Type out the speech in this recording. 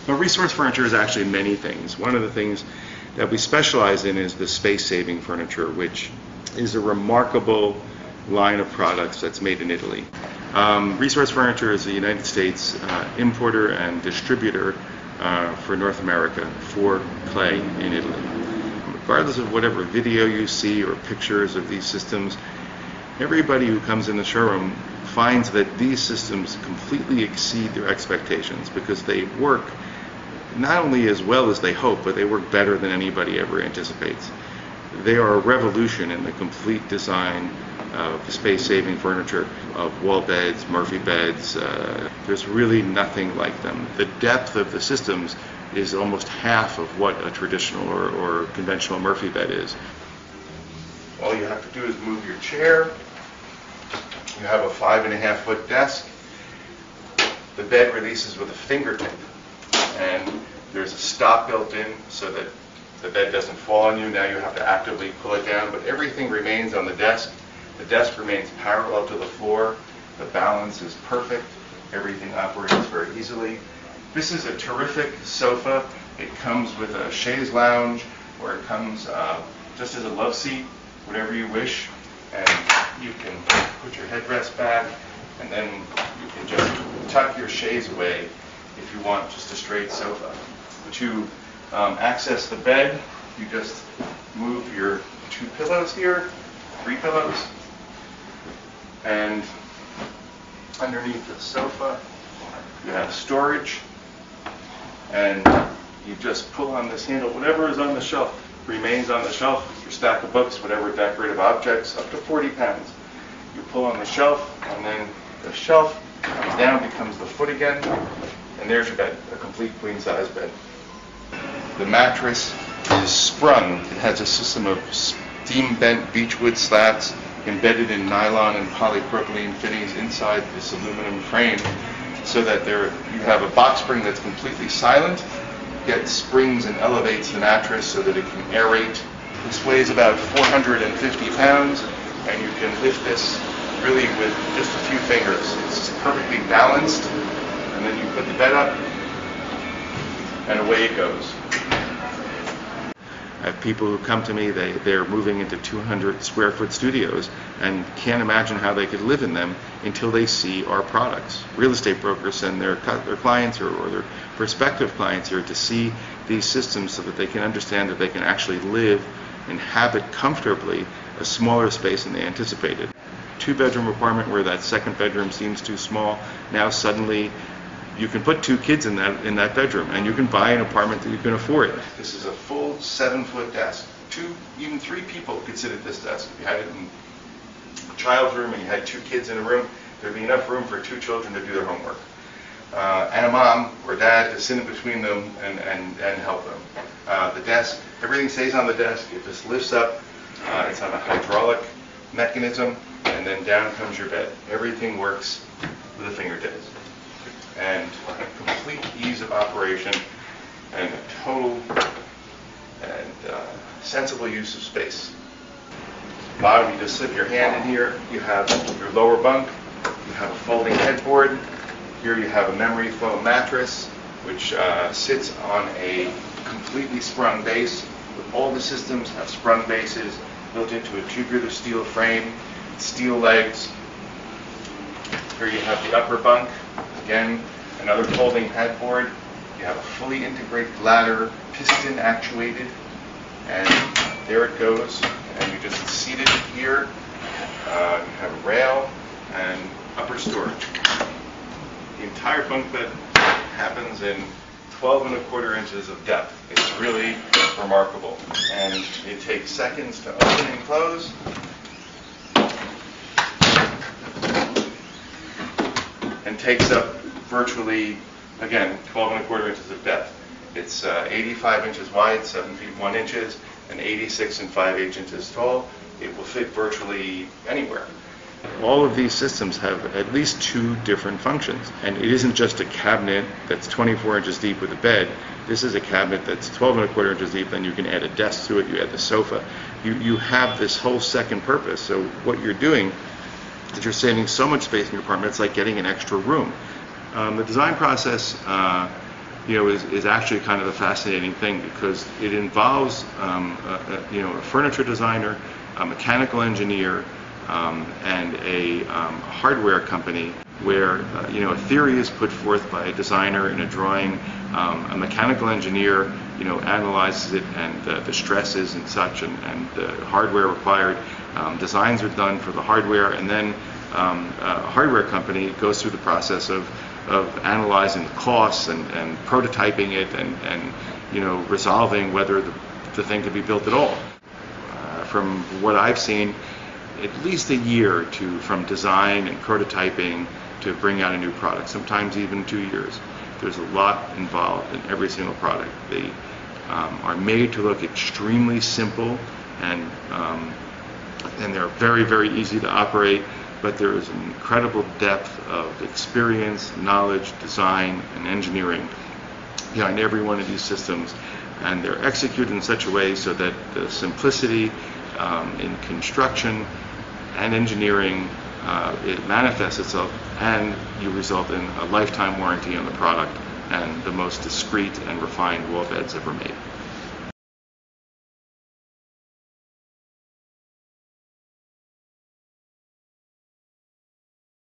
Well, resource furniture is actually many things. One of the things that we specialize in is the space-saving furniture, which is a remarkable line of products that's made in Italy. Resource Furniture is the United States importer and distributor for North America for clay in Italy. Regardless of whatever video you see or pictures of these systems, everybody who comes in the showroom finds that these systems completely exceed their expectations because they work not only as well as they hope, but they work better than anybody ever anticipates. They are a revolution in the complete design of space-saving furniture, of wall beds, Murphy beds. There's really nothing like them. The depth of the systems is almost half of what a traditional or conventional Murphy bed is. All you have to do is move your chair. You have a 5.5-foot desk. The bed releases with a fingertip, and there's a stop built in so that the bed doesn't fall on you. Now you have to actively pull it down, but everything remains on the desk. The desk remains parallel to the floor. The balance is perfect. Everything operates very easily. This is a terrific sofa. It comes with a chaise lounge, or it comes just as a love seat, whatever you wish. And you can put your headrest back, and then you can just tuck your chaise away if you want just a straight sofa. To access the bed, you just move your 2 pillows here, 3 pillows, and underneath the sofa you have storage, and you just pull on this handle. Whatever is on the shelf remains on the shelf. Your stack of books, whatever decorative objects, up to 40 pounds. You pull on the shelf, and then the shelf comes down, becomes the foot again, and there's your bed, a complete queen-size bed. The mattress is sprung. It has a system of steam-bent beechwood slats embedded in nylon and polypropylene fittings inside this aluminum frame, so that you have a box spring that's completely silent, yet springs and elevates the mattress so that it can aerate. This weighs about 450 pounds, and you can lift this really with just a few fingers. It's perfectly balanced, and then you put the bed up, and away it goes. I have people who come to me, they're moving into 200 square foot studios and can't imagine how they could live in them until they see our products. Real estate brokers send their clients or their prospective clients here to see these systems so that they can understand that they can actually live and inhabit comfortably a smaller space than they anticipated. 2-bedroom apartment where that second bedroom seems too small, now suddenly you can put 2 kids in that bedroom, and you can buy an apartment that you can afford. This is a full 7-foot desk. 2, even 3 people could sit at this desk. If you had it in a child's room and you had 2 kids in a room, there'd be enough room for 2 children to do their homework. And a mom or dad to sit in between them and help them. The desk, everything stays on the desk. It just lifts up. It's on a hydraulic mechanism, and then down comes your bed. Everything works with a fingertips. And complete ease of operation and a total and sensible use of space. Bottom, you just slip your hand in here. You have your lower bunk. You have a folding headboard. Here you have a memory foam mattress, which sits on a completely sprung base. All the systems have sprung bases built into a tubular steel frame, steel legs. Here you have the upper bunk. Again, another folding headboard. You have a fully integrated ladder, piston actuated, and there it goes. And you just seat it here. You have a rail and upper storage. The entire bunk bed happens in 12.25 inches of depth. It's really remarkable, and it takes seconds to open and close. And takes up virtually, again, 12.25 inches of depth. It's 85 inches wide, 7 feet 1 inches, and 86 5/8 inches tall. It will fit virtually anywhere. All of these systems have at least 2 different functions. And it isn't just a cabinet that's 24 inches deep with a bed. This is a cabinet that's 12.25 inches deep, then you can add a desk to it, you add the sofa. You have this whole second purpose. So what you're doing is you're saving so much space in your apartment, it's like getting an extra room. The design process is actually kind of a fascinating thing, because it involves a furniture designer, a mechanical engineer, and a hardware company, where a theory is put forth by a designer in a drawing, a mechanical engineer analyzes it, and the stresses and such, and the hardware required. Designs are done for the hardware, and then a hardware company goes through the process of analyzing the costs and prototyping it, and resolving whether the thing could be built at all. From what I've seen, at least a year from design and prototyping to bring out a new product, sometimes even 2 years. There's a lot involved in every single product. They are made to look extremely simple, and they're very, very easy to operate, but there is an incredible depth of experience, knowledge, design, and engineering behind every one of these systems, and they're executed in such a way so that the simplicity in construction and engineering, it manifests itself, and you result in a lifetime warranty on the product and the most discreet and refined wall beds ever made.